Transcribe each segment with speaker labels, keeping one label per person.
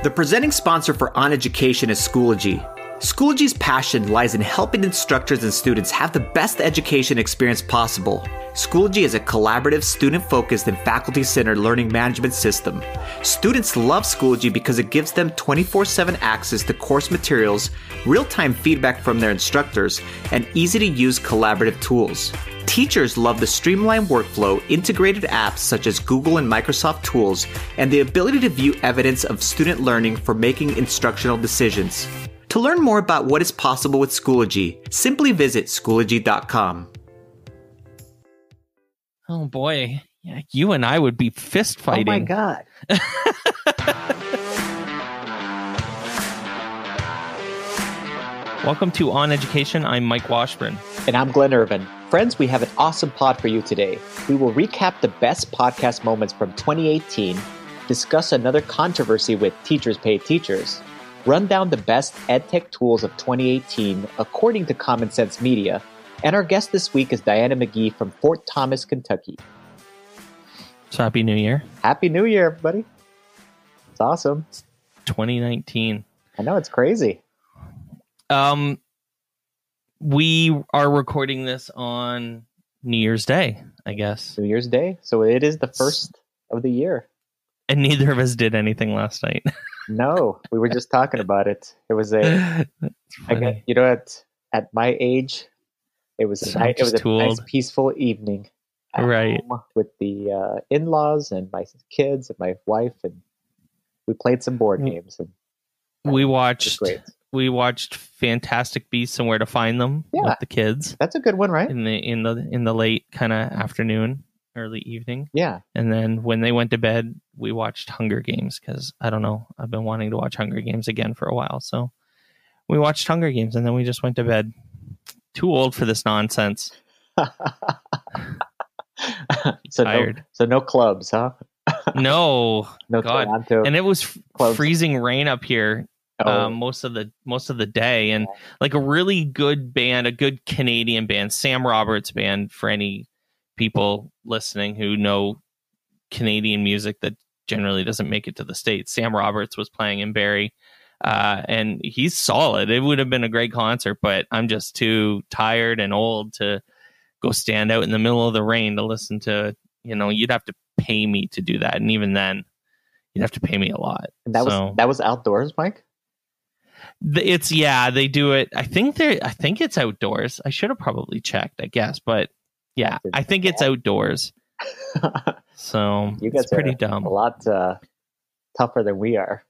Speaker 1: The presenting sponsor for OnEducation is Schoology. Schoology's passion lies in helping instructors and students have the best education experience possible. Schoology is a collaborative, student-focused, and faculty-centered learning management system. Students love Schoology because it gives them 24/7 access to course materials, real-time feedback from their instructors, and easy-to-use collaborative tools. Teachers love the streamlined workflow, integrated apps such as Google and Microsoft tools, and the ability to view evidence of student learning for making instructional decisions. To learn more about what is possible with Schoology, simply visit Schoology.com.
Speaker 2: Oh boy, yeah, you and I would be fist fighting.
Speaker 3: Oh my God.
Speaker 2: Welcome to OnEducation. I'm Mike Washburn.
Speaker 3: And I'm Glen Irvin. Friends, we have an awesome pod for you today. We will recap the best podcast moments from 2018, discuss another controversy with Teachers Pay Teachers, run down the best EdTech tools of 2018 according to Common Sense Media, and our guest this week is Diana McGhee from Fort Thomas, Kentucky.
Speaker 2: So happy New Year.
Speaker 3: Happy New Year, everybody. It's awesome.
Speaker 2: 2019.
Speaker 3: I know, it's crazy.
Speaker 2: We are recording this on New Year's Day, I guess.
Speaker 3: New Year's Day. So it is the first of the year.
Speaker 2: And neither of us did anything last night.
Speaker 3: No, we were just talking about it. It was at my age, it was a nice peaceful evening at home with the in-laws and my kids and my wife, and we played some board games. And
Speaker 2: we watched Fantastic Beasts and Where to Find Them with the kids.
Speaker 3: That's a good one, right?
Speaker 2: In the late kind of afternoon, early evening.
Speaker 3: Yeah.
Speaker 2: And then when they went to bed, we watched Hunger Games because I don't know, I've been wanting to watch Hunger Games again for a while. So we watched Hunger Games and then we just went to bed. Too old for this nonsense. Tired.
Speaker 3: No clubs, huh?
Speaker 2: No.
Speaker 3: No
Speaker 2: God.
Speaker 3: Toronto
Speaker 2: and it was
Speaker 3: clubs.
Speaker 2: Freezing rain up here. Most of the day, and like a really good band, a good Canadian band, Sam Roberts band, for any people listening who know Canadian music that generally doesn't make it to the States. Sam Roberts was playing in Barrie, and he's solid. It would have been a great concert, but I'm just too tired and old to go stand out in the middle of the rain to listen to, you'd have to pay me to do that, and even then you'd have to pay me a lot.
Speaker 3: And that was outdoors, Mike?
Speaker 2: They do it. I think it's outdoors. I should have probably checked, I guess, but yeah, I think it's outdoors. So
Speaker 3: you guys
Speaker 2: it's pretty
Speaker 3: are
Speaker 2: dumb.
Speaker 3: A lot tougher than we are.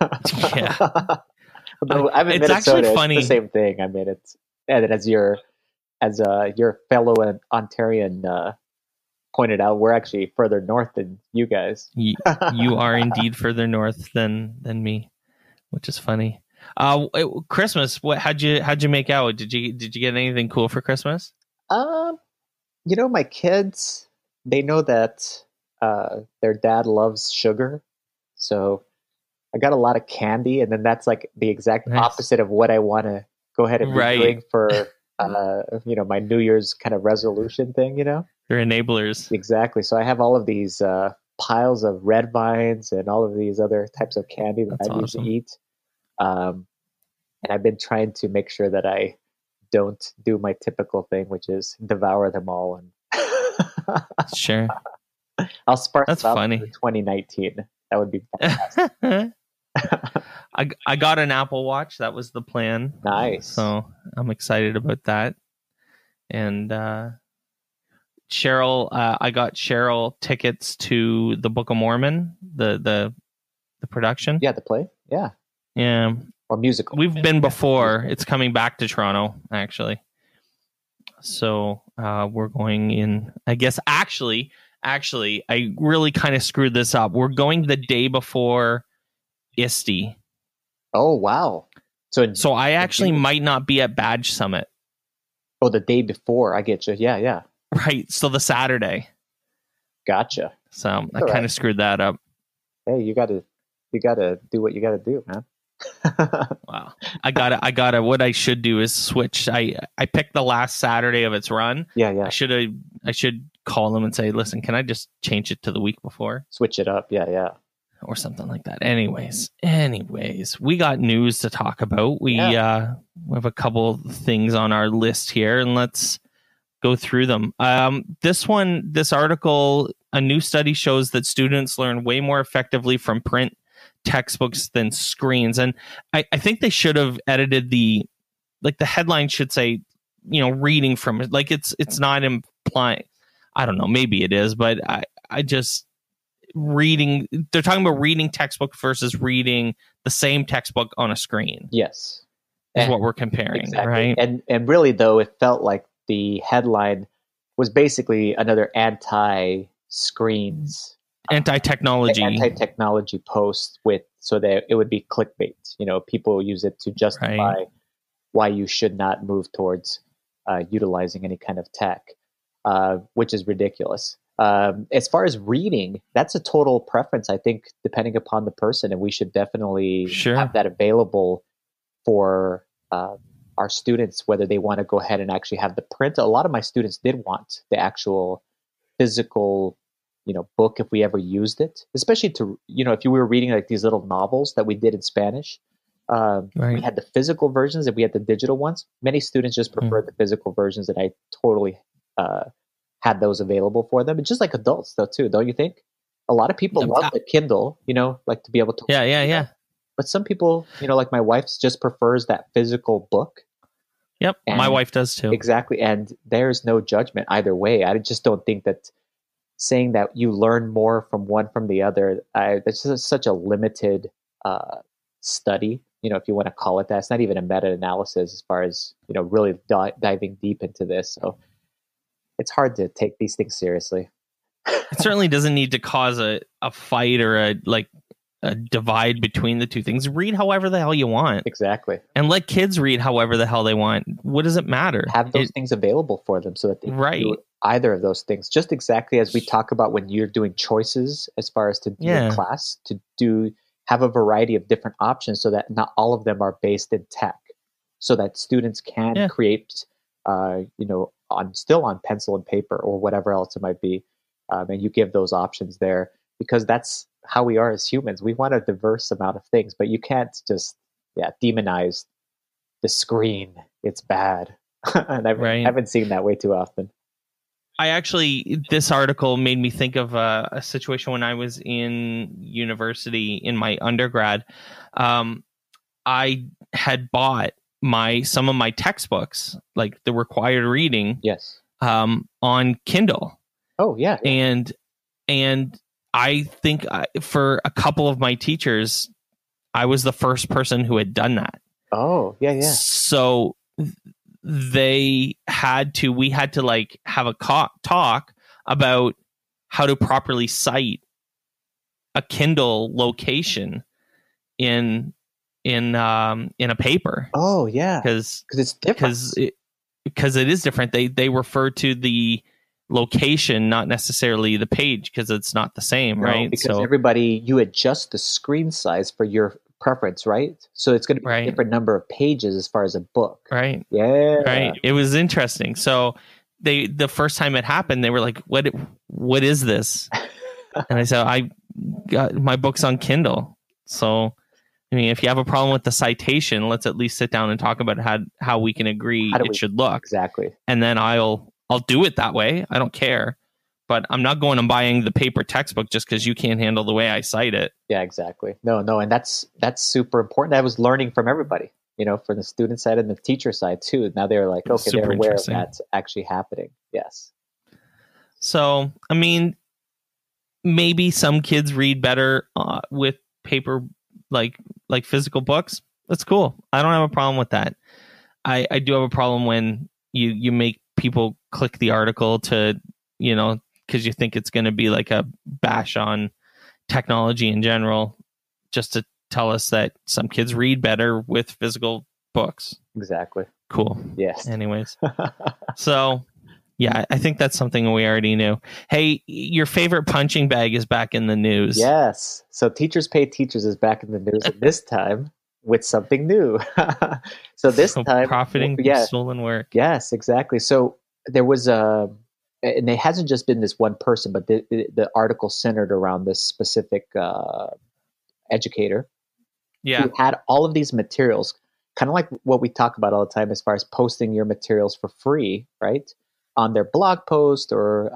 Speaker 2: Yeah,
Speaker 3: I'm in
Speaker 2: it's
Speaker 3: Minnesota,
Speaker 2: actually funny.
Speaker 3: It's the same thing. I mean, as your fellow Ontarian pointed out, we're actually further north than you guys.
Speaker 2: You are indeed further north than me, which is funny. Christmas. How'd you make out? Did you get anything cool for Christmas?
Speaker 3: My kids, they know that their dad loves sugar, so I got a lot of candy, and then that's like the exact opposite of what I want to go ahead and be doing for my New Year's kind of resolution thing. They're
Speaker 2: enablers.
Speaker 3: Exactly. So I have all of these piles of red vines and all of these other types of candy that I usually eat. And I've been trying to make sure that I don't do my typical thing, which is devour them all. And
Speaker 2: sure,
Speaker 3: I'll spark
Speaker 2: that's
Speaker 3: them
Speaker 2: funny.
Speaker 3: For 2019. That would be fantastic.
Speaker 2: I got an Apple Watch. That was the plan.
Speaker 3: Nice.
Speaker 2: So I'm excited about that. And Cheryl, I got Cheryl tickets to the Book of Mormon, the production.
Speaker 3: Yeah, the play. Yeah.
Speaker 2: Yeah.
Speaker 3: Or musical.
Speaker 2: We've been before. It's coming back to Toronto, actually. So we're going in, I guess, actually, I really kind of screwed this up. We're going the day before ISTE.
Speaker 3: Oh, wow.
Speaker 2: So I actually might not be at Badge Summit.
Speaker 3: Oh, the day before. I get you. Yeah.
Speaker 2: Right. So the Saturday.
Speaker 3: Gotcha.
Speaker 2: So I kind of screwed that up.
Speaker 3: Hey, you gotta do what you gotta do, man.
Speaker 2: Wow. I gotta what I should do is switch. I picked the last Saturday of its run.
Speaker 3: Yeah.
Speaker 2: I should call them and say, listen, can I just change it to the week before?
Speaker 3: Switch it up. Yeah.
Speaker 2: or something like that. Anyways, we got news to talk about. We have a couple things on our list here, and let's go through them. This article, a new study shows that students learn way more effectively from print textbooks than screens. And I think they should have edited the headline should say, reading from it. Like it's not implying, I don't know, maybe it is, but I just reading, they're talking about reading textbook versus reading the same textbook on a screen.
Speaker 3: Yes.
Speaker 2: Is what we're comparing,
Speaker 3: exactly.
Speaker 2: right?
Speaker 3: And really, though, it felt like the headline was basically another anti-screens, anti-technology post so that it would be clickbait. People use it to justify why you should not move towards utilizing any kind of tech, which is ridiculous. As far as reading, that's a total preference, I think, depending upon the person, and we should definitely have that available for our students, whether they want to go ahead and actually have the print. A lot of my students did want the actual physical, book if we ever used it, especially to, if you were reading like these little novels that we did in Spanish. We had the physical versions and we had the digital ones. Many students just preferred the physical versions, and I totally had those available for them. And just like adults, though, too, don't you think? A lot of people love the Kindle, like to be able to.
Speaker 2: Yeah.
Speaker 3: But some people, like my wife just prefers that physical book.
Speaker 2: Yep, and my wife does too.
Speaker 3: Exactly, and there's no judgment either way. I just don't think that saying that you learn more from one from the other, that's just such a limited study, if you want to call it that. It's not even a meta-analysis as far as, really diving deep into this. So it's hard to take these things seriously.
Speaker 2: It certainly doesn't need to cause a fight or a divide between the two things. Read however the hell you want.
Speaker 3: Exactly.
Speaker 2: And let kids read however the hell they want. What does it matter?
Speaker 3: Have those things available for them so that they can do either of those things. Just exactly as we talk about when you're doing choices as far as to do a class, have a variety of different options so that not all of them are based in tech, so that students can create, still on pencil and paper or whatever else it might be. And you give those options there, because that's how we are as humans. We want a diverse amount of things, but you can't just demonize the screen. It's bad. And I haven't seen that way too often.
Speaker 2: This article made me think of a situation when I was in university in my undergrad. I had bought some of my textbooks, like the required reading, on Kindle.
Speaker 3: Oh yeah.
Speaker 2: And I think for a couple of my teachers, I was the first person who had done that.
Speaker 3: Oh yeah.
Speaker 2: So we had to like have a talk about how to properly cite a Kindle location in a paper.
Speaker 3: Oh yeah, because it's different.
Speaker 2: Because it is different. They refer to the location, not necessarily the page, because it's not the same, right?
Speaker 3: Because you adjust the screen size for your preference, right? So it's going to be a different number of pages as far as a book,
Speaker 2: right?
Speaker 3: Yeah,
Speaker 2: right. It was interesting. So the first time it happened, they were like, "What is this?" And I said, "I got my books on Kindle." So, I mean, if you have a problem with the citation, let's at least sit down and talk about how we can agree it should look.
Speaker 3: Exactly.
Speaker 2: And then I'll do it that way. I don't care. But I'm not going and buying the paper textbook just because you can't handle the way I cite it.
Speaker 3: Yeah, exactly. No, and that's super important. I was learning from everybody, from the student side and the teacher side too. Now they're like, okay, they're aware of that actually happening. Yes.
Speaker 2: So, I mean, maybe some kids read better with paper, like physical books. That's cool. I don't have a problem with that. I do have a problem when you make people click the article to, because you think it's going to be like a bash on technology in general, just to tell us that some kids read better with physical books.
Speaker 3: Exactly.
Speaker 2: Cool.
Speaker 3: Yes.
Speaker 2: Anyways. So, yeah, I think that's something we already knew. Hey, your favorite punching bag is back in the news.
Speaker 3: Yes. So Teachers Pay Teachers is back in the news, and this time with something new. So this time,
Speaker 2: profiting from stolen work.
Speaker 3: Yes, exactly. So there was and it hasn't just been this one person, but the article centered around this specific educator
Speaker 2: Yeah.
Speaker 3: who had all of these materials, kind of like what we talk about all the time as far as posting your materials for free, right? On their blog post or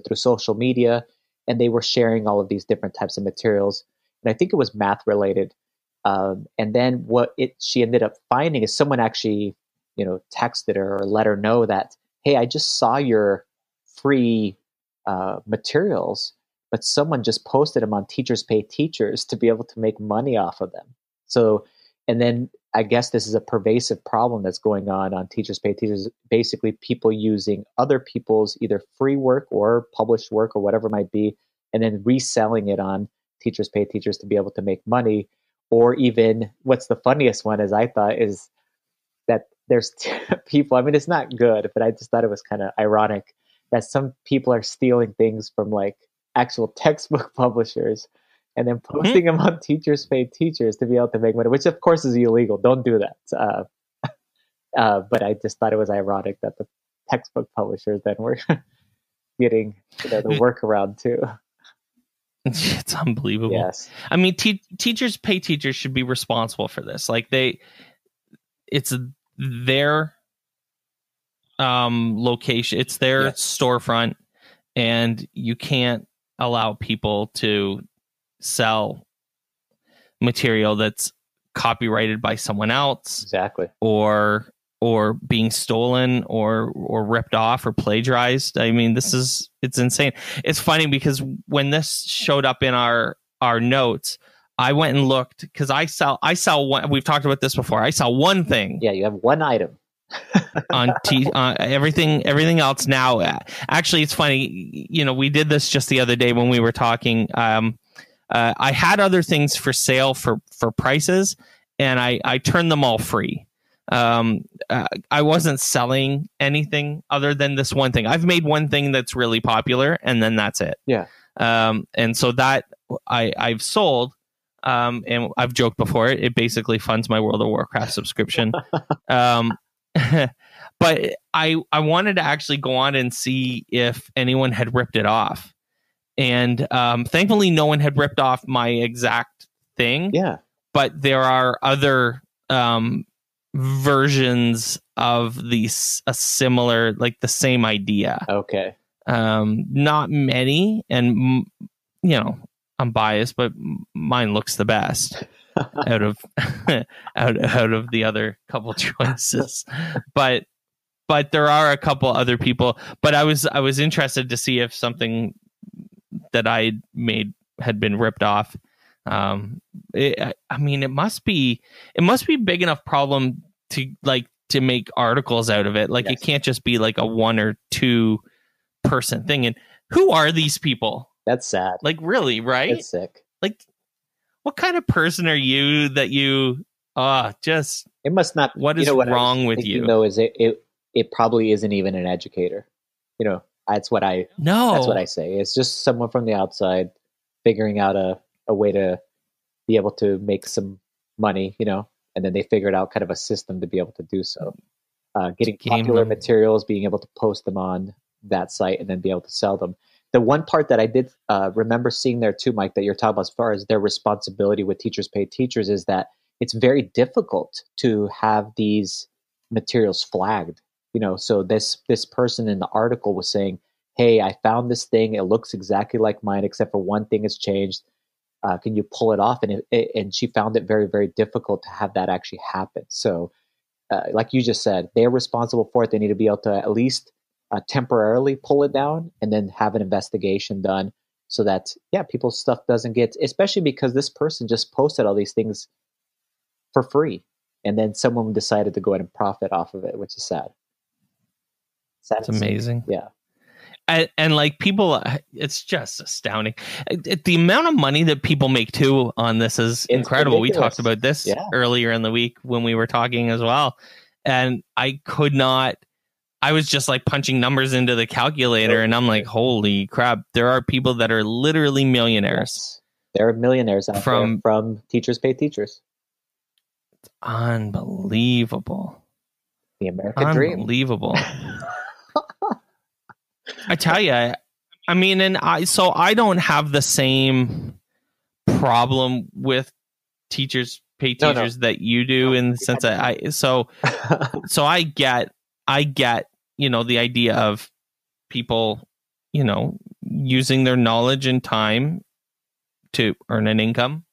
Speaker 3: through social media. And they were sharing all of these different types of materials. And I think it was math related. And then she ended up finding is someone actually, texted her or let her know that, hey, I just saw your free materials, but someone just posted them on Teachers Pay Teachers to be able to make money off of them. So, and then I guess this is a pervasive problem that's going on Teachers Pay Teachers. Basically, people using other people's either free work or published work or whatever it might be, and then reselling it on Teachers Pay Teachers to be able to make money. Or even what's the funniest one, as I thought, is that there's people, I mean, it's not good, but I just thought it was kind of ironic that some people are stealing things from like actual textbook publishers and then posting them on Teachers Pay Teachers to be able to make money, which of course is illegal. Don't do that. But I just thought it was ironic that the textbook publishers then were getting the workaround too.
Speaker 2: It's unbelievable.
Speaker 3: Yes.
Speaker 2: I mean, Teachers Pay Teachers should be responsible for this. Like it's their location, it's their storefront, and you can't allow people to sell material that's copyrighted by someone else.
Speaker 3: Exactly.
Speaker 2: Or being stolen or ripped off or plagiarized. I mean, it's insane. It's funny because when this showed up in our notes, I went and looked because I sell one. We've talked about this before. I sell one thing.
Speaker 3: Yeah, you have one item
Speaker 2: on everything else now. Actually, it's funny. We did this just the other day when we were talking. I had other things for sale for prices, and I turned them all free. I wasn't selling anything other than this one thing. I've made one thing that's really popular, and then that's it.
Speaker 3: Yeah.
Speaker 2: And so that I've sold. And I've joked before, it basically funds my World of Warcraft subscription. But I wanted to actually go on and see if anyone had ripped it off. And thankfully, no one had ripped off my exact thing.
Speaker 3: Yeah.
Speaker 2: But there are other versions of a similar, like the same idea.
Speaker 3: Okay.
Speaker 2: Not many. And, I'm biased, but mine looks the best out of the other couple choices. But there are a couple other people. But I was interested to see if something that I made had been ripped off. It must be a big enough problem to make articles out of it. Like, yes. It can't just be like a 1 or 2 person thing. And who are these people?
Speaker 3: That's sad.
Speaker 2: Like, really, right?
Speaker 3: That's sick.
Speaker 2: Like, what kind of person are you that you just
Speaker 3: it must not
Speaker 2: what is wrong with you?
Speaker 3: Though is it probably isn't even an educator. That's what I say. It's just someone from the outside figuring out a way to be able to make some money, and then they figured out kind of a system to be able to do so. Getting popular materials, being able to post them on that site, and then be able to sell them. The one part that I did remember seeing there too, Mike, that you're talking about as far as their responsibility with Teachers Pay Teachers is that it's very difficult to have these materials flagged. So this person in the article was saying, hey, I found this thing. It looks exactly like mine, except for one thing has changed. Can you pull it off? And she found it very, very difficult to have that actually happen. So like you just said, they're responsible for it. They need to be able to at least temporarily pull it down and then have an investigation done so that, people's stuff doesn't get, especially because this person just posted all these things for free. And then someone decided to go ahead and profit off of it, which is sad.
Speaker 2: It's amazing.
Speaker 3: Yeah.
Speaker 2: And like people, it's just astounding. The amount of money that people make too on this is incredible. Ridiculous. We talked about this earlier in the week when we were talking as well. And I was just like punching numbers into the calculator and I'm like, holy crap. There are people that are literally millionaires.
Speaker 3: Yes. There are millionaires out there from Teachers Pay Teachers.
Speaker 2: It's unbelievable.
Speaker 3: The American dream.
Speaker 2: Unbelievable. I tell you, I mean, I don't have the same problem with teachers pay teachers that you do, in the sense that so I get the idea of people using their knowledge and time to earn an income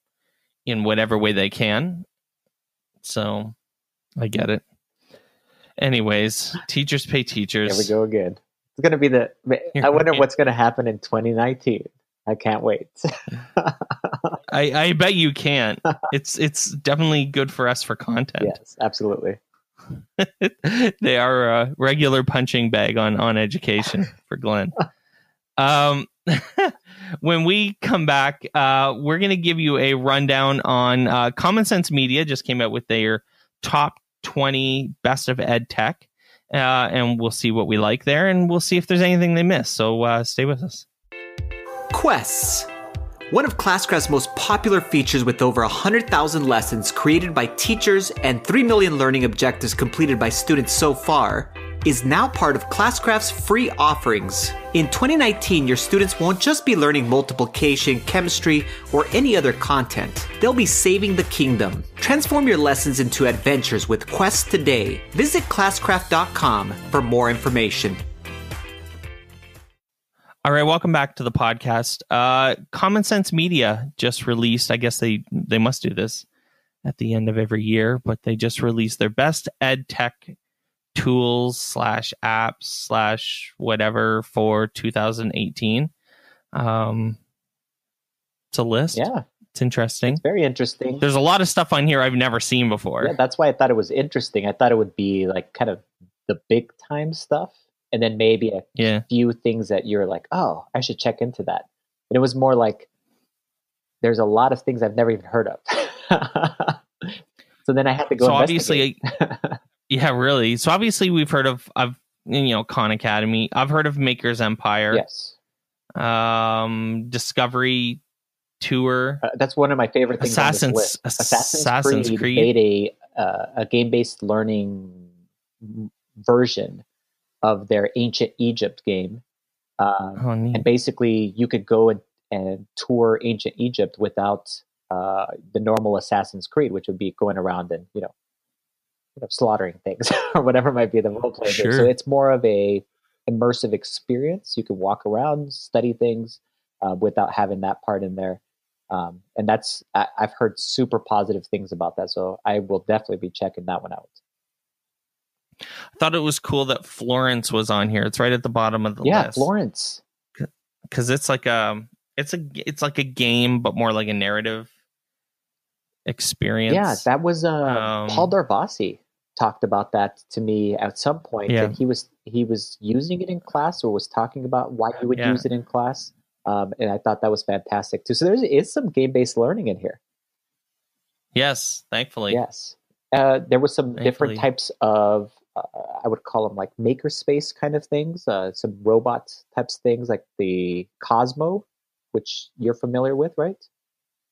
Speaker 2: in whatever way they can. So I get it. Anyways, teachers pay teachers.
Speaker 3: There we go again. It's going to be I wonder what's going to happen in 2019. I can't wait.
Speaker 2: I bet you can't. It's definitely good for us for content.
Speaker 3: Yes, absolutely.
Speaker 2: They are a regular punching bag on education for Glen. When we come back, we're going to give you a rundown on Common Sense Media just came out with their top 20 best of EdTech, and we'll see what we like there, and we'll see if there's anything they missed. So stay with us.
Speaker 1: Quests. One of Classcraft's most popular features, with over 100,000 lessons created by teachers and 3 million learning objectives completed by students so far, is now part of Classcraft's free offerings. In 2019, your students won't just be learning multiplication, chemistry, or any other content. They'll be saving the kingdom. Transform your lessons into adventures with Quests today. Visit classcraft.com for more information.
Speaker 2: All right, welcome back to the podcast. Common Sense Media just released, I guess they must do this at the end of every year, but they just released their best EdTech tools /apps /whatever for 2018. It's a list.
Speaker 3: Yeah.
Speaker 2: It's interesting.
Speaker 3: It's very interesting.
Speaker 2: There's a lot of stuff on here I've never seen before.
Speaker 3: Yeah, that's why I thought it was interesting. I thought it would be like kind of the big time stuff, and then maybe a few things that you're like, oh, I should check into that. And it was more like, there's a lot of things I've never even heard of. So then I had to go investigate.
Speaker 2: Obviously, yeah, really. So obviously we've heard of Khan Academy. I've heard of Maker's Empire.
Speaker 3: Yes.
Speaker 2: Discovery Tour.
Speaker 3: That's one of my favorite things on this list. Assassin's Creed made a game-based learning version of their Ancient Egypt game. And basically you could go and tour Ancient Egypt without the normal Assassin's Creed, which would be going around and, slaughtering things or whatever might be the role play. Sure. So it's more of a immersive experience. You can walk around, study things without having that part in there. And I've heard super positive things about that. So I will definitely be checking that one out.
Speaker 2: I thought it was cool that Florence was on here. It's right at the bottom of the list.
Speaker 3: Yeah, Florence.
Speaker 2: Because it's like a game, but more like a narrative experience.
Speaker 3: Yeah, that was Paul Darvasi talked about that to me at some point. Yeah. And he was using it in class, or was talking about why he would use it in class. And I thought that was fantastic too. So there is some game-based learning in here.
Speaker 2: Yes, thankfully.
Speaker 3: Yes. There was some different types of, I would call them like makerspace kind of things, some robot types things like the Cosmo, which you're familiar with, right?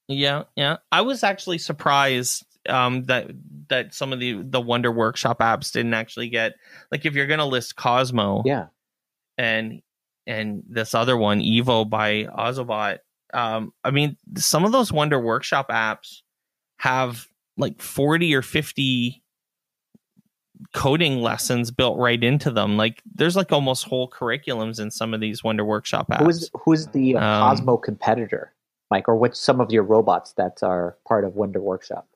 Speaker 2: Yeah. I was actually surprised that some of the Wonder Workshop apps didn't actually get, like, if you're going to list Cosmo, and this other one, Evo by Ozobot. I mean, some of those Wonder Workshop apps have like 40 or 50 coding lessons built right into them. Like, there's like almost whole curriculums in some of these Wonder Workshop apps.
Speaker 3: Who's the Cosmo competitor, Mike, or what's some of your robots that are part of Wonder Workshop?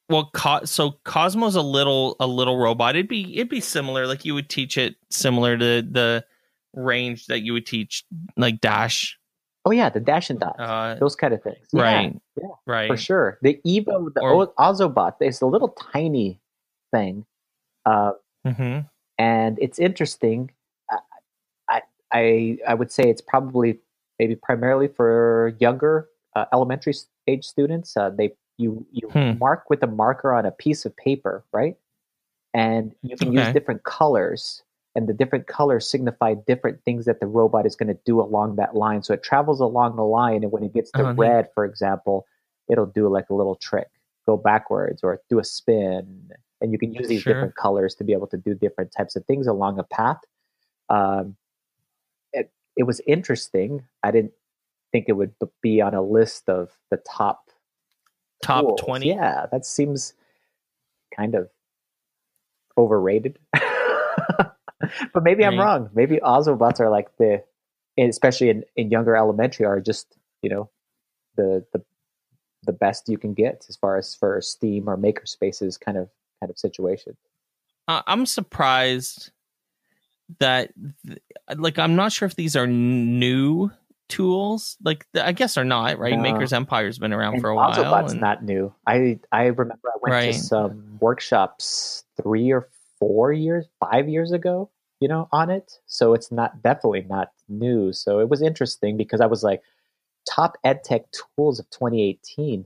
Speaker 2: Well, so Cosmo's a little robot. It'd be similar. Like, you would teach it similar to the range that you would teach like Dash.
Speaker 3: Oh yeah, the Dash and Dot, those kind of things.
Speaker 2: Right.
Speaker 3: Yeah,
Speaker 2: right.
Speaker 3: For sure. The Evo, Ozobot, is a little tiny thing, and it's interesting. I would say it's probably maybe primarily for younger elementary age students. You mark with a marker on a piece of paper, right? And you can use different colors. And the different colors signify different things that the robot is going to do along that line. So it travels along the line, and when it gets to red, for example, it'll do like a little trick, go backwards or do a spin. And you can use these different colors to be able to do different types of things along a path. It was interesting. I didn't think it would be on a list of the top tools.
Speaker 2: 20.
Speaker 3: Yeah, that seems kind of overrated. But maybe I'm wrong. Maybe Osmobots are like especially in younger elementary, are just, the best you can get as far as for Steam or maker spaces kind of situation.
Speaker 2: I'm surprised that I'm not sure if these are new tools. I guess they're not, right? No. Maker's Empire's been around for a while.
Speaker 3: Osmobot's not new. I remember I went to some workshops 5 years ago, on it. So it's definitely not new. So it was interesting because I was like, top EdTech tools of 2018.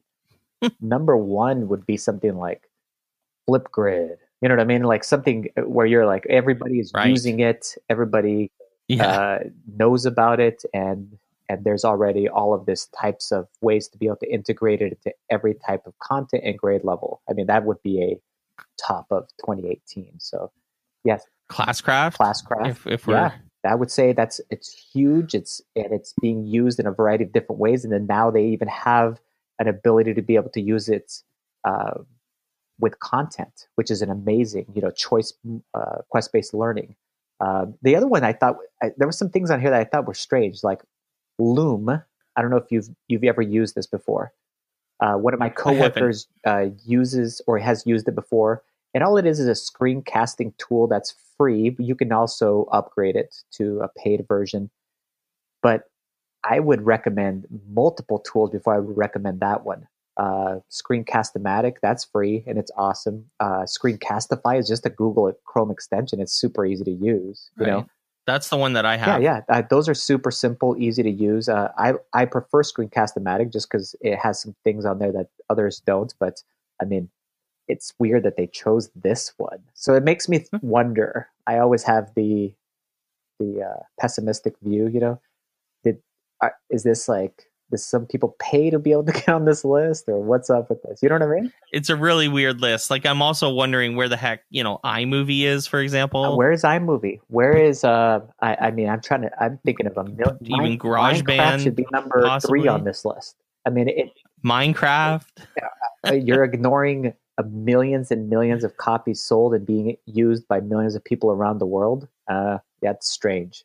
Speaker 3: Number one would be something like Flipgrid. You know what I mean? Like something where you're like, everybody is using it. Everybody knows about it. And there's already all of this types of ways to be able to integrate it into every type of content and grade level. I mean, that would be a top of 2018. So yes.
Speaker 2: Classcraft. If we're...
Speaker 3: I would say it's huge. It's being used in a variety of different ways. And then now they even have an ability to be able to use it with content, which is an amazing, choice quest-based learning. The other one I thought there were some things on here that I thought were strange, like Loom. I don't know if you've ever used this before. One of my coworkers uses or has used it before, and all it is a screencasting tool that's free. But you can also upgrade it to a paid version. But I would recommend multiple tools before I would recommend that one. Screencast-O-Matic, that's free and it's awesome. Screencastify is just a Google Chrome extension. It's super easy to use. You know,
Speaker 2: that's the one that I have.
Speaker 3: Yeah. Those are super simple, easy to use. I prefer Screencast-O-Matic just because it has some things on there that others don't. But I mean, it's weird that they chose this one. So it makes me wonder. I always have the pessimistic view. Is this like? Does some people pay to be able to get on this list, or what's up with this? You know what I mean?
Speaker 2: It's a really weird list. Like, I'm also wondering where the heck, iMovie is, for example.
Speaker 3: Where is iMovie? Where is I'm thinking of a million.
Speaker 2: Even GarageBand
Speaker 3: should be number possibly 3 on this list. I mean,
Speaker 2: Minecraft.
Speaker 3: You're ignoring millions and millions of copies sold and being used by millions of people around the world. That's strange.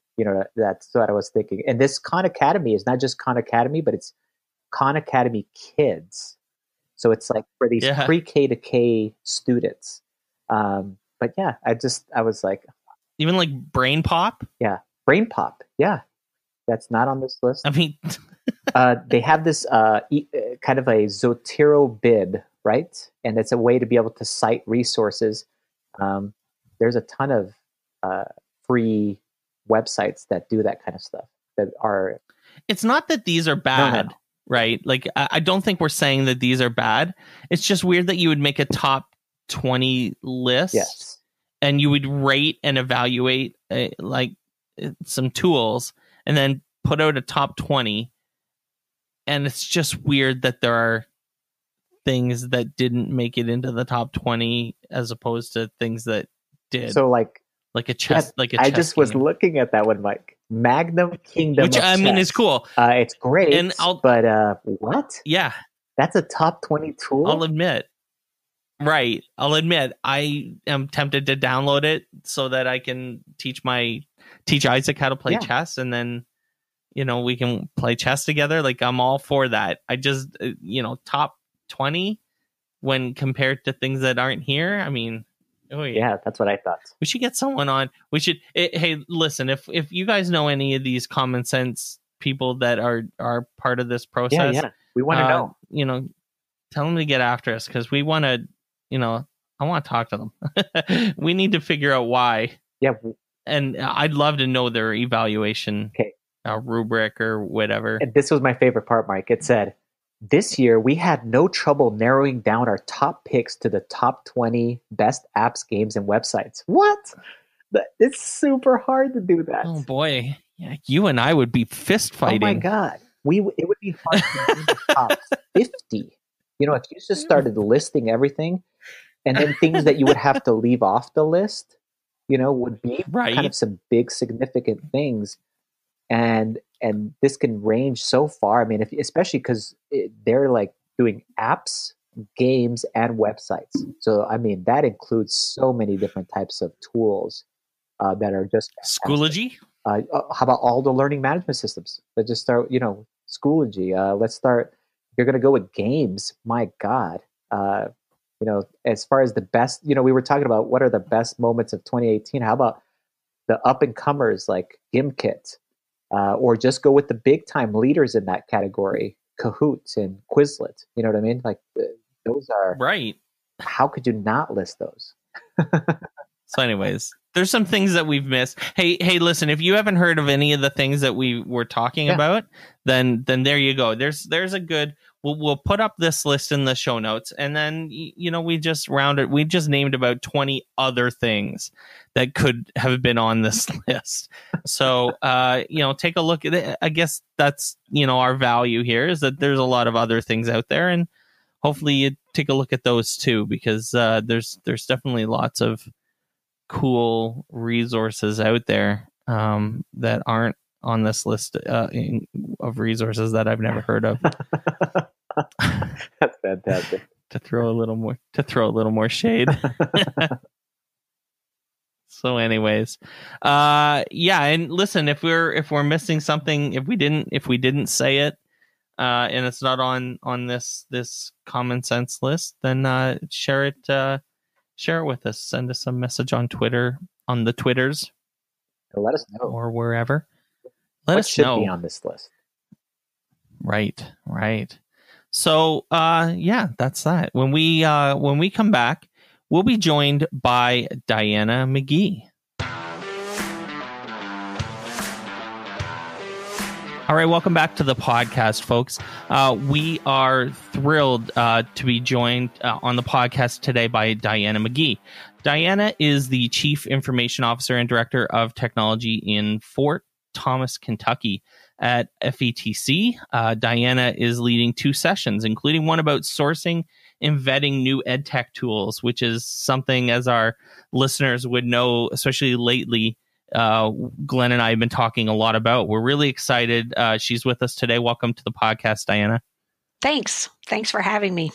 Speaker 3: That's what I was thinking. And this Khan Academy is not just Khan Academy, but it's Khan Academy Kids. So it's like for these pre-K to K students. But yeah, I was like,
Speaker 2: even like Brain Pop.
Speaker 3: Yeah, Brain Pop. Yeah, that's not on this list.
Speaker 2: I mean,
Speaker 3: they have this kind of a Zotero bid, right? And it's a way to be able to cite resources. There's a ton of free websites that do that kind of stuff that are.
Speaker 2: It's not that these are bad,
Speaker 3: no.
Speaker 2: Right? Like, I don't think we're saying that these are bad. It's just weird that you would make a top 20 list.
Speaker 3: Yes.
Speaker 2: And you would rate and evaluate some tools and then put out a top 20. And it's just weird that there are things that didn't make it into the top 20 as opposed to things that did.
Speaker 3: So
Speaker 2: like a chess,
Speaker 3: I just was looking at that one, Mike. Magnum Kingdom,
Speaker 2: which I mean is cool.
Speaker 3: It's great, but what?
Speaker 2: Yeah,
Speaker 3: that's a top 20 tool.
Speaker 2: I'll admit, I am tempted to download it so that I can teach Isaac how to play chess, and then we can play chess together. Like, I'm all for that. I just top 20 when compared to things that aren't here. I mean. Oh,
Speaker 3: yeah, that's what I thought.
Speaker 2: We should get someone on. Hey, listen, if you guys know any of these common sense people that are part of this process,
Speaker 3: we want to know.
Speaker 2: Tell them to get after us because we want to. I want to talk to them. We need to figure out why.
Speaker 3: Yeah,
Speaker 2: and I'd love to know their evaluation rubric or whatever.
Speaker 3: And this was my favorite part, Mike. It said, this year, we had no trouble narrowing down our top picks to the top 20 best apps, games, and websites. What? It's super hard to do that.
Speaker 2: Oh, boy. Yeah, you and I would be fist fighting.
Speaker 3: Oh, my God. It would be hard to do the top 50. If you just started listing everything, and then things that you would have to leave off the list, would be kind of some big, significant things. and this can range so far. I mean, especially because they're like doing apps, games, and websites. So I mean, that includes so many different types of tools that are just
Speaker 2: Schoology.
Speaker 3: How about all the learning management systems? Let's just start, Schoology. Let's start. If you're going to go with games, my God. As far as the best, we were talking about what are the best moments of 2018. How about the up and comers like GimKit, or just go with the big time leaders in that category, Kahoot and Quizlet. You know what I mean? Like those are
Speaker 2: right.
Speaker 3: How could you not list those?
Speaker 2: So anyways, there's some things that we've missed. Hey, listen, if you haven't heard of any of the things that we were talking about, then there you go. There's a good, we'll put up this list in the show notes, and then, we just named about 20 other things that could have been on this list. So, take a look at it. I guess that's, our value here is that there's a lot of other things out there, and hopefully you take a look at those too, because there's definitely lots of cool resources out there that aren't on this list of resources that I've never heard of.
Speaker 3: That's fantastic.
Speaker 2: to throw a little more shade. So anyways, and listen, if we're missing something, if we didn't say it, and it's not on this common sense list, then share it with us. Send us a message on Twitter, on the Twitters.
Speaker 3: Let us know.
Speaker 2: Or wherever. Let us
Speaker 3: know.
Speaker 2: What should
Speaker 3: be on this list.
Speaker 2: Right. So, that's that. When we come back, we'll be joined by Diana McGhee. All right, welcome back to the podcast, folks. We are thrilled to be joined on the podcast today by Diana McGhee. Diana is the Chief Information Officer and Director of Technology in Fort Thomas, Kentucky at FETC. Diana is leading 2 sessions, including one about sourcing and vetting new EdTech tools, which is something, as our listeners would know, especially lately, Glen and I have been talking a lot about. We're really excited. She's with us today. Welcome to the podcast, Diana.
Speaker 4: Thanks for having me.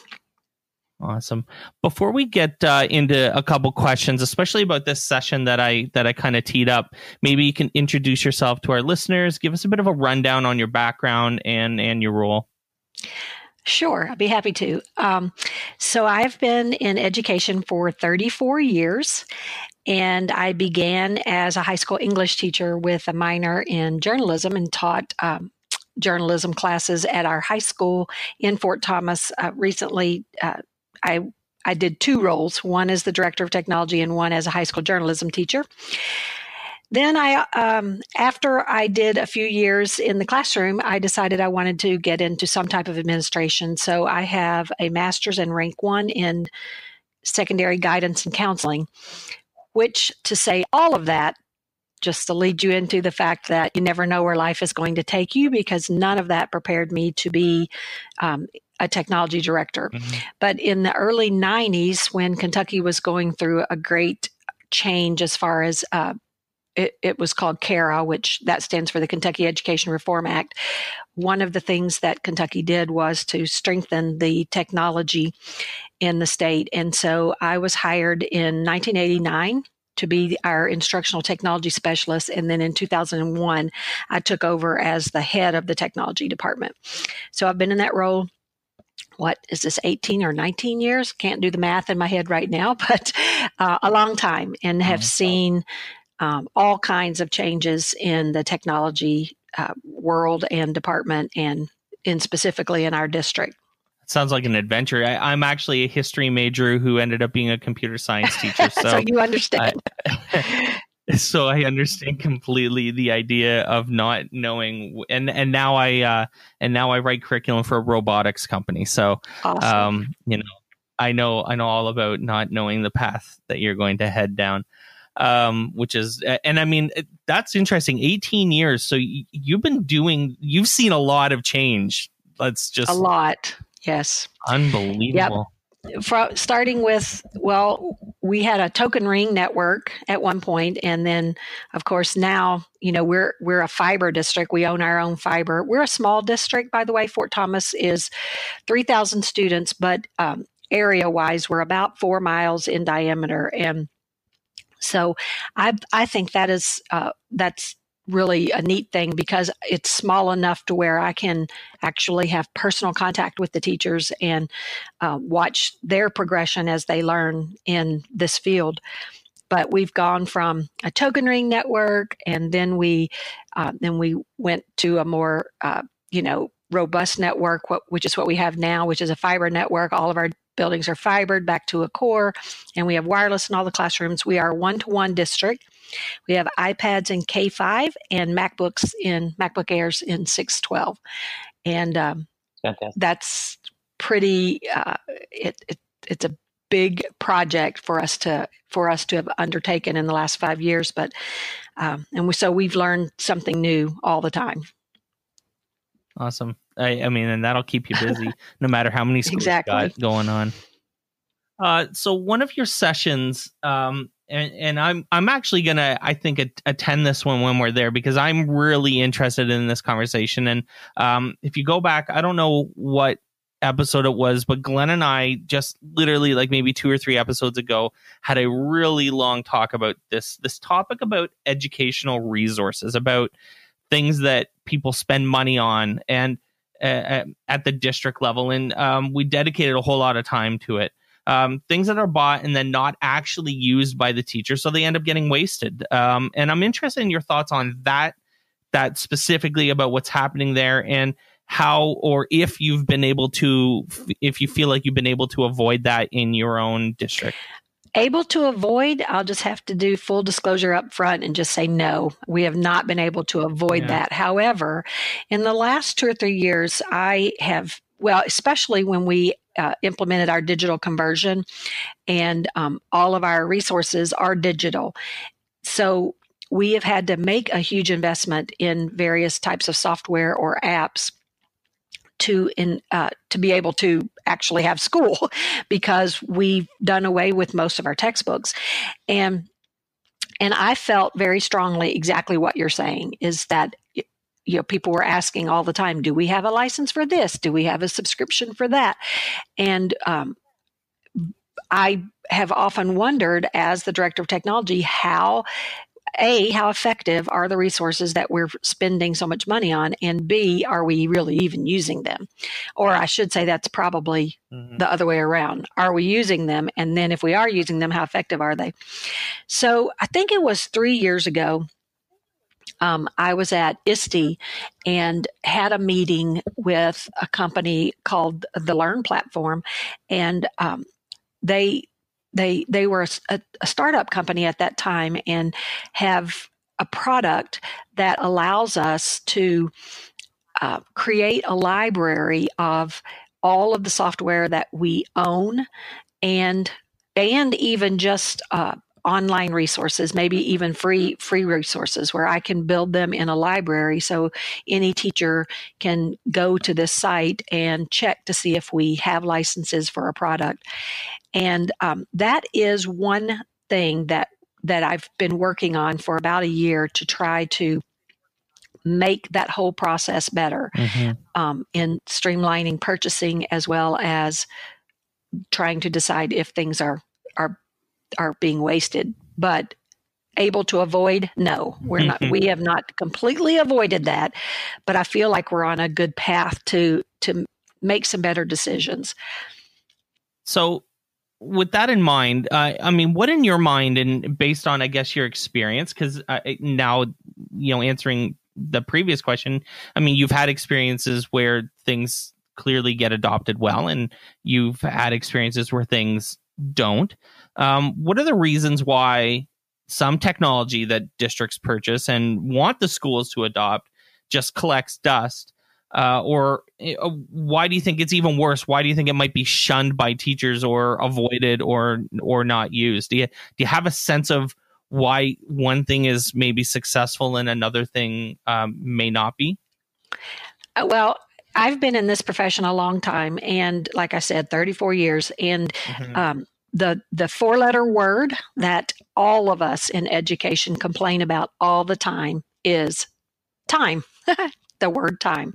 Speaker 2: Awesome. Before we get into a couple questions, especially about this session that I kind of teed up, maybe you can introduce yourself to our listeners, give us a bit of a rundown on your background and your role.
Speaker 4: Sure, I'd be happy to. So I've been in education for 34 years. And I began as a high school English teacher with a minor in journalism and taught journalism classes at our high school in Fort Thomas. Recently, I did 2 roles, one as the director of technology and one as a high school journalism teacher. Then after I did a few years in the classroom, I decided I wanted to get into some type of administration. So I have a master's and rank 1 in secondary guidance and counseling, which, to say all of that, just to lead you into the fact that you never know where life is going to take you, because none of that prepared me to be a technology director. Mm-hmm. But in the early 90s, when Kentucky was going through a great change as far as it was called CARA, which that stands for the Kentucky Education Reform Act. One of the things that Kentucky did was to strengthen the technology in the state. And so I was hired in 1989 to be our instructional technology specialist. And then in 2001, I took over as the head of the technology department. So I've been in that role. What is this, 18 or 19 years? Can't do the math in my head right now, but a long time, and have seen all kinds of changes in the technology world and department, and specifically in our district.
Speaker 2: It sounds like an adventure. I'm actually a history major who ended up being a computer science teacher.
Speaker 4: So you understand.
Speaker 2: So I understand completely the idea of not knowing, and now I write curriculum for a robotics company. So
Speaker 4: awesome.
Speaker 2: I know all about not knowing the path that you're going to head down. Which is, and I mean, that's interesting. 18 years. So you've seen a lot of change. Let's just
Speaker 4: a lot. Yes.
Speaker 2: Unbelievable.
Speaker 4: Yep. Starting with, we had a token ring network at one point, and then, of course, now we're a fiber district. We own our own fiber. We're a small district, by the way. Fort Thomas is 3,000 students, but area-wise, we're about 4 miles in diameter, and so I think that's really a neat thing because it's small enough to where I can actually have personal contact with the teachers and watch their progression as they learn in this field. But we've gone from a token ring network, and then we went to a more robust network, which is what we have now, which is a fiber network. All of our buildings are fibered back to a core, and we have wireless in all the classrooms. We are a 1-to-1 district. We have iPads in K5 and MacBook Airs in 612. And that's pretty, it's a big project for us to have undertaken in the last 5 years. But, so we've learned something new all the time.
Speaker 2: Awesome. I mean, and that'll keep you busy no matter how many schools you got going on. So one of your sessions, and I'm actually gonna, I think, attend this one when we're there because I'm really interested in this conversation. And if you go back, I don't know what episode it was, but Glen and I just literally like maybe 2 or 3 episodes ago had a really long talk about this topic about educational resources, about things that people spend money on and at the district level. And we dedicated a whole lot of time to it. Things that are bought and then not actually used by the teacher, so they end up getting wasted. And I'm interested in your thoughts on that specifically about what's happening there and how, or if you feel like you've been able to avoid that in your own district.
Speaker 4: Able to avoid, I'll just have to do full disclosure up front and just say no, we have not been able to avoid that. However, in the last 2 or 3 years, I have, especially when we implemented our digital conversion and all of our resources are digital. So we have had to make a huge investment in various types of software or apps to be able to actually have school because we've done away with most of our textbooks. And I felt very strongly exactly what you're saying is that people were asking all the time, do we have a license for this? Do we have a subscription for that? And I have often wondered as the director of technology, how effective are the resources that we're spending so much money on? And B, are we really even using them? Or I should say that's probably the other way around. Are we using them? And then if we are using them, how effective are they? So I think it was 3 years ago, I was at ISTE and had a meeting with a company called the Learn Platform. And they were a startup company at that time and have a product that allows us to create a library of all of the software that we own and even just online resources, maybe even free resources where I can build them in a library so any teacher can go to this site and check to see if we have licenses for a product. And that is one thing that I've been working on for about a year to try to make that whole process better in streamlining purchasing as well as trying to decide if things are being wasted. But able to avoid, no, we're not. We have not completely avoided that, but I feel like we're on a good path to make some better decisions.
Speaker 2: So with that in mind, I mean, what in your mind and based on, I guess, your experience, because now, answering the previous question, I mean, you've had experiences where things clearly get adopted well, and you've had experiences where things don't. What are the reasons why some technology that districts purchase and want the schools to adopt just collects dust? Or why do you think it's even worse? Why do you think it might be shunned by teachers or avoided or not used? Do you have a sense of why one thing is maybe successful and another thing may not be?
Speaker 4: Well, I've been in this profession a long time, and like I said, 34 years, and the four-letter word that all of us in education complain about all the time is time. The word time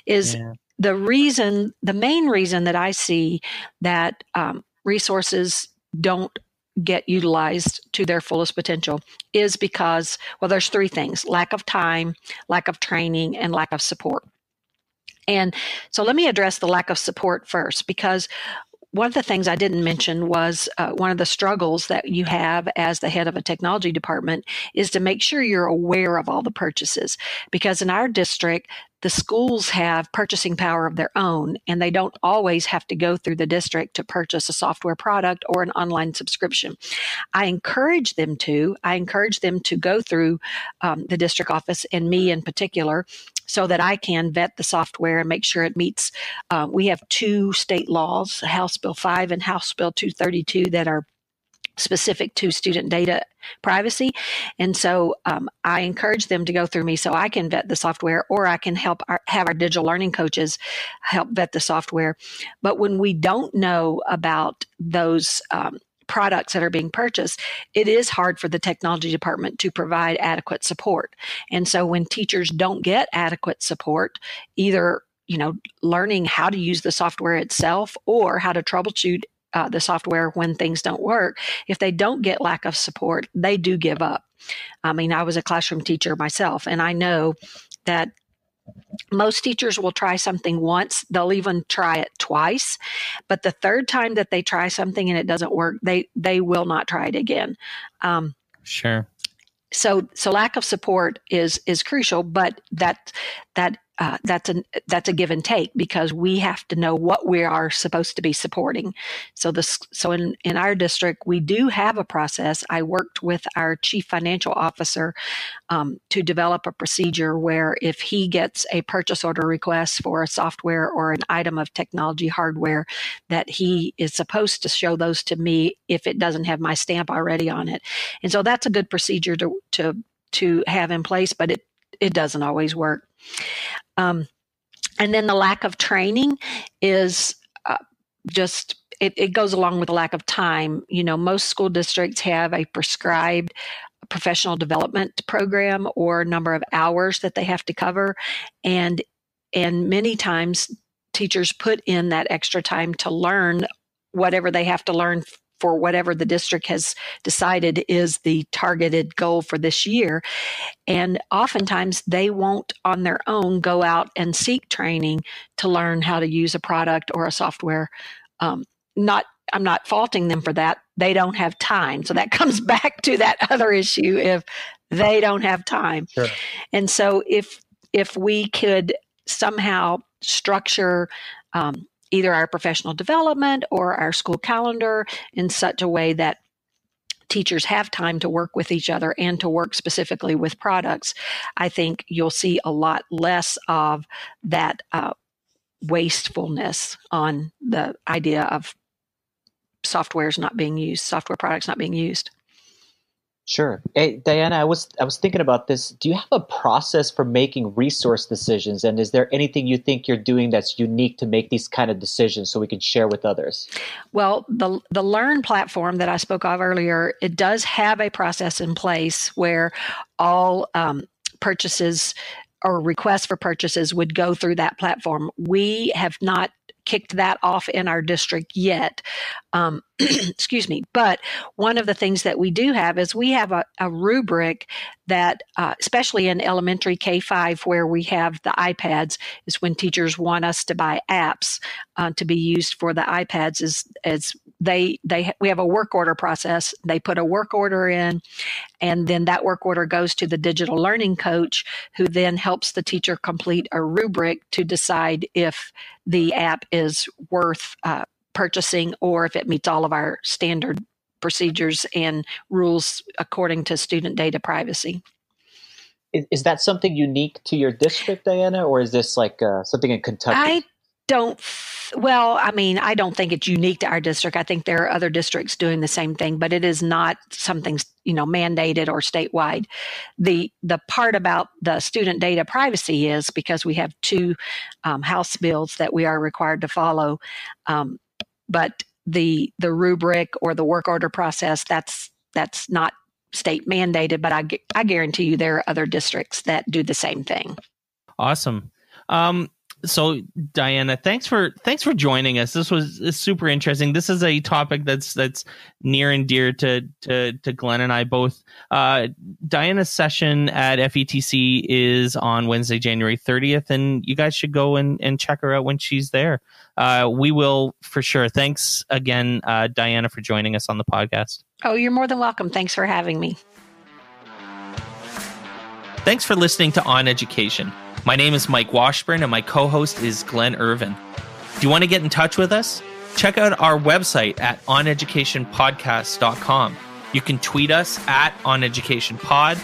Speaker 4: is the main reason that I see that resources don't get utilized to their fullest potential is because, well, there's three things: lack of time, lack of training, and lack of support. And so let me address the lack of support first, because one of the things I didn't mention was one of the struggles that you have as the head of a technology department is to make sure you're aware of all the purchases. Because in our district, the schools have purchasing power of their own, and they don't always have to go through the district to purchase a software product or an online subscription. I encourage them to go through the district office, and me in particular, so that I can vet the software and make sure it meets. We have two state laws, House Bill 5 and House Bill 232, that are specific to student data privacy. And so I encourage them to go through me so I can vet the software, or I can have our digital learning coaches help vet the software. But when we don't know about those products that are being purchased, it is hard for the technology department to provide adequate support. And so when teachers don't get adequate support, either learning how to use the software itself or how to troubleshoot the software when things don't work, if they don't get lack of support, they do give up. I mean, I was a classroom teacher myself, and I know that most teachers will try something once. They'll even try it twice. But the third time that they try something and it doesn't work, they will not try it again.
Speaker 2: Sure.
Speaker 4: So lack of support is crucial, but that's a give and take, because we have to know what we are supposed to be supporting. So in our district, we do have a process. I worked with our chief financial officer to develop a procedure where if he gets a purchase order request for a software or an item of technology hardware, that he is supposed to show those to me if it doesn't have my stamp already on it. And so that's a good procedure to have in place, but it doesn't always work. And then the lack of training is it goes along with the lack of time. Most school districts have a prescribed professional development program or number of hours that they have to cover. And many times teachers put in that extra time to learn whatever they have to learn for whatever the district has decided is the targeted goal for this year. And oftentimes they won't on their own go out and seek training to learn how to use a product or a software. I'm not faulting them for that. They don't have time. So that comes back to that other issue if they don't have time.
Speaker 3: Sure.
Speaker 4: And so if we could somehow structure either our professional development or our school calendar in such a way that teachers have time to work with each other and to work specifically with products, I think you'll see a lot less of that wastefulness on the idea of software products not being used.
Speaker 3: Sure. Hey, Diana, I was thinking about this. Do you have a process for making resource decisions? And is there anything you think you're doing that's unique to make these kind of decisions so we can share with others?
Speaker 4: Well, the Learn platform that I spoke of earlier, it does have a process in place where all purchases or requests for purchases would go through that platform. We have not kicked that off in our district yet. Excuse me. But one of the things that we do have is we have a rubric that, especially in elementary K-5, where we have the iPads, is when teachers want us to buy apps to be used for the iPads. We have a work order process. They put a work order in, and then that work order goes to the digital learning coach, who then helps the teacher complete a rubric to decide if the app is worth purchasing or if it meets all of our standard procedures and rules according to student data privacy.
Speaker 3: Is that something unique to your district, Diana, or is this like something in Kentucky?
Speaker 4: I don't think it's unique to our district. I think there are other districts doing the same thing, but it is not something mandated or statewide. The part about the student data privacy is because we have two House bills that we are required to follow. But the rubric or the work order process, that's not state mandated, but I guarantee you there are other districts that do the same thing.
Speaker 2: Awesome. So Diana, thanks for joining us. This was super interesting. This is a topic that's near and dear to Glen and I both. Diana's session at FETC is on Wednesday, January 30th, and you guys should go and check her out when she's there. We will for sure. Thanks again, Diana, for joining us on the podcast.
Speaker 4: Oh, you're more than welcome. Thanks for having me.
Speaker 2: Thanks for listening to OnEducation. My name is Mike Washburn, and my co-host is Glen Irvin. Do you want to get in touch with us? Check out our website at oneducationpodcast.com. You can tweet us at oneducationpod.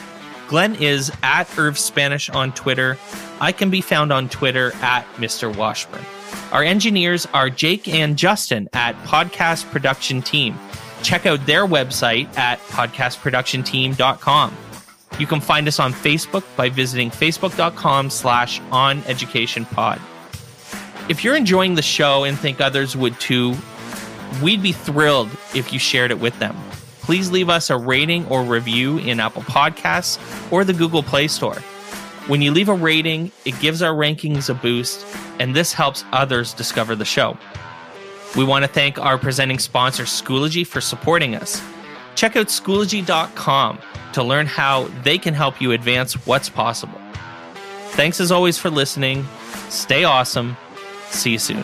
Speaker 2: Glen is at IrvSpanish on Twitter. I can be found on Twitter at Mr. Washburn. Our engineers are Jake and Justin at Podcast Production Team. Check out their website at podcastproductionteam.com. You can find us on Facebook by visiting facebook.com/oneducationpod. If you're enjoying the show and think others would too, we'd be thrilled if you shared it with them. Please leave us a rating or review in Apple Podcasts or the Google Play Store. When you leave a rating, it gives our rankings a boost, and this helps others discover the show. We want to thank our presenting sponsor, Schoology, for supporting us. Check out Schoology.com to learn how they can help you advance what's possible. Thanks as always for listening. Stay awesome. See you soon.